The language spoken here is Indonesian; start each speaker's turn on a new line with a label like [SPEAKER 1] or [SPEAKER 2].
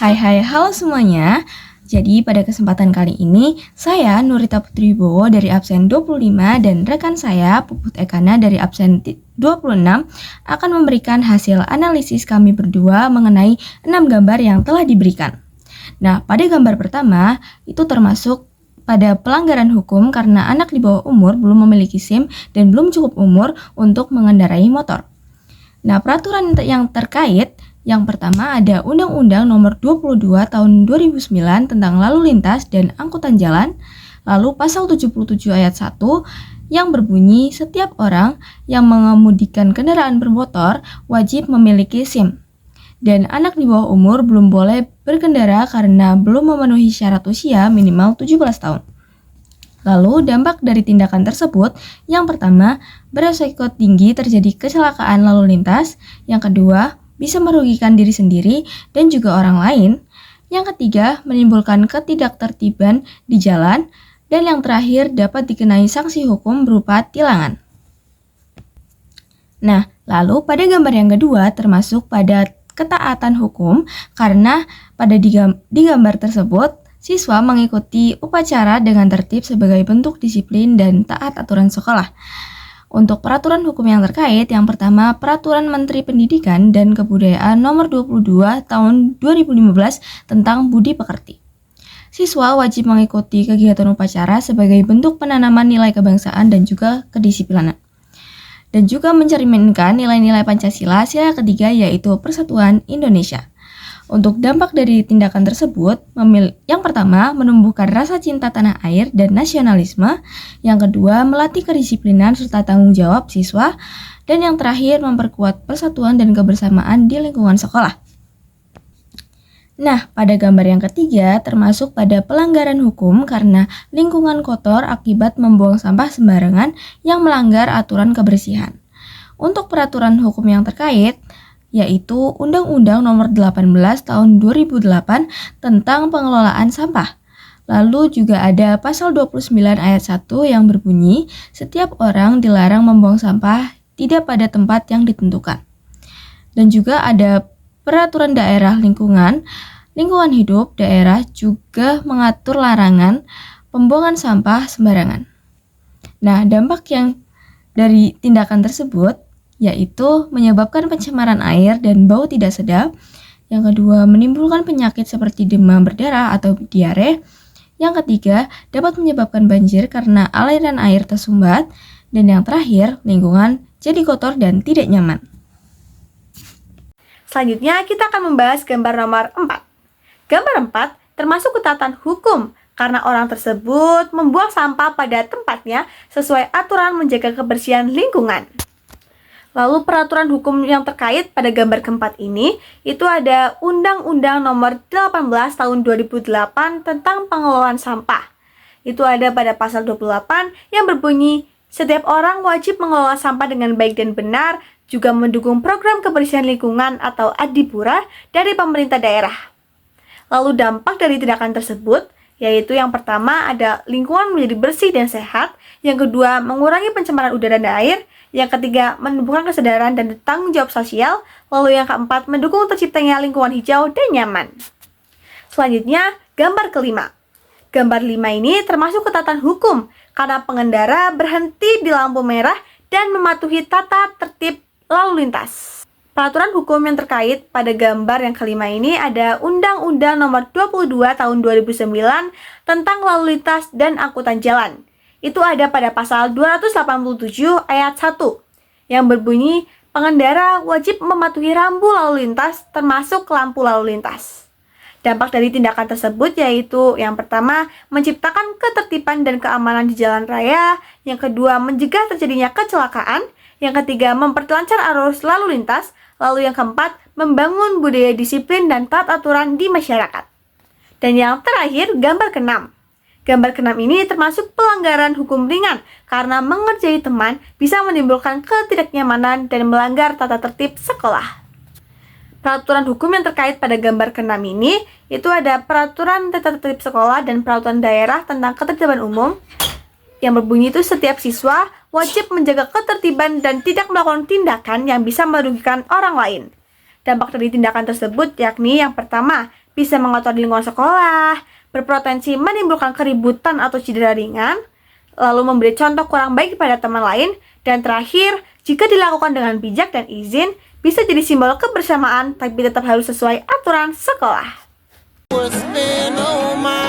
[SPEAKER 1] Halo semuanya. Jadi pada kesempatan kali ini, saya Nurita Putri Bowo dari absen 25 dan rekan saya Puput Ekana dari absen 26 akan memberikan hasil analisis kami berdua mengenai 6 gambar yang telah diberikan. Nah, pada gambar pertama, itu termasuk pada pelanggaran hukum karena anak di bawah umur belum memiliki SIM dan belum cukup umur untuk mengendarai motor. Nah, peraturan yang terkait yang pertama ada Undang-Undang Nomor 22 Tahun 2009 tentang Lalu Lintas dan Angkutan Jalan, lalu Pasal 77 Ayat 1 yang berbunyi setiap orang yang mengemudikan kendaraan bermotor wajib memiliki SIM. Dan anak di bawah umur belum boleh berkendara karena belum memenuhi syarat usia minimal 17 tahun. Lalu dampak dari tindakan tersebut, yang pertama, beresiko tinggi terjadi kecelakaan lalu lintas, yang kedua, bisa merugikan diri sendiri dan juga orang lain, yang ketiga, menimbulkan ketidaktertiban di jalan, dan yang terakhir dapat dikenai sanksi hukum berupa tilangan. Nah, lalu pada gambar yang kedua termasuk pada ketaatan hukum karena pada di gambar tersebut siswa mengikuti upacara dengan tertib sebagai bentuk disiplin dan taat aturan sekolah. Untuk peraturan hukum yang terkait, yang pertama Peraturan Menteri Pendidikan dan Kebudayaan Nomor 22 Tahun 2015 tentang Budi Pekerti. Siswa wajib mengikuti kegiatan upacara sebagai bentuk penanaman nilai kebangsaan dan juga kedisiplinan. Dan juga mencerminkan nilai-nilai Pancasila sila ketiga yaitu Persatuan Indonesia. Untuk dampak dari tindakan tersebut, yang pertama menumbuhkan rasa cinta tanah air dan nasionalisme, yang kedua melatih kedisiplinan serta tanggung jawab siswa, dan yang terakhir memperkuat persatuan dan kebersamaan di lingkungan sekolah. Nah, pada gambar yang ketiga termasuk pada pelanggaran hukum karena lingkungan kotor akibat membuang sampah sembarangan yang melanggar aturan kebersihan. Untuk peraturan hukum yang terkait, yaitu Undang-Undang Nomor 18 Tahun 2008 tentang pengelolaan sampah. Lalu juga ada Pasal 29 Ayat 1 yang berbunyi, setiap orang dilarang membuang sampah tidak pada tempat yang ditentukan. Dan juga ada Peraturan Daerah Lingkungan Hidup daerah juga mengatur larangan pembuangan sampah sembarangan. Nah, dampak yang dari tindakan tersebut yaitu menyebabkan pencemaran air dan bau tidak sedap. Yang kedua, menimbulkan penyakit seperti demam berdarah atau diare. Yang ketiga, dapat menyebabkan banjir karena aliran air tersumbat. Dan yang terakhir, lingkungan jadi kotor dan tidak nyaman.
[SPEAKER 2] Selanjutnya, kita akan membahas gambar nomor 4. Gambar 4 termasuk ketaatan hukum karena orang tersebut membuang sampah pada tempatnya sesuai aturan menjaga kebersihan lingkungan. Lalu peraturan hukum yang terkait pada gambar keempat ini, itu ada Undang-Undang Nomor 18 Tahun 2008 tentang pengelolaan sampah. Itu ada pada pasal 28 yang berbunyi, setiap orang wajib mengelola sampah dengan baik dan benar, juga mendukung program kebersihan lingkungan atau Adipura dari pemerintah daerah. Lalu dampak dari tindakan tersebut, yaitu yang pertama ada lingkungan menjadi bersih dan sehat, yang kedua mengurangi pencemaran udara dan air, yang ketiga menumbuhkan kesadaran dan tanggung jawab sosial, lalu yang keempat mendukung terciptanya lingkungan hijau dan nyaman. Selanjutnya, gambar kelima. Gambar 5 ini termasuk ketaatan hukum karena pengendara berhenti di lampu merah dan mematuhi tata tertib lalu lintas. Peraturan hukum yang terkait pada gambar yang kelima ini ada Undang-Undang Nomor 22 Tahun 2009 tentang Lalu Lintas dan Angkutan Jalan. Itu ada pada pasal 287 ayat 1 yang berbunyi pengendara wajib mematuhi rambu lalu lintas termasuk lampu lalu lintas. Dampak dari tindakan tersebut yaitu yang pertama menciptakan ketertiban dan keamanan di jalan raya, yang kedua mencegah terjadinya kecelakaan, yang ketiga memperlancar arus lalu lintas, lalu yang keempat membangun budaya disiplin dan taat aturan di masyarakat. Dan yang terakhir gambar ke-6. Gambar ke-6 ini termasuk pelanggaran hukum ringan karena mengerjai teman bisa menimbulkan ketidaknyamanan dan melanggar tata tertib sekolah. Peraturan hukum yang terkait pada gambar ke-6 ini itu ada Peraturan Tata Tertib Sekolah dan Peraturan Daerah tentang Ketertiban Umum yang berbunyi itu setiap siswa wajib menjaga ketertiban dan tidak melakukan tindakan yang bisa merugikan orang lain. Dampak dari tindakan tersebut yakni yang pertama, bisa mengotori lingkungan sekolah, berpotensi menimbulkan keributan atau cedera ringan, lalu memberi contoh kurang baik kepada teman lain, dan terakhir, jika dilakukan dengan bijak dan izin, bisa jadi simbol kebersamaan tapi tetap harus sesuai aturan sekolah.
[SPEAKER 3] What's been on my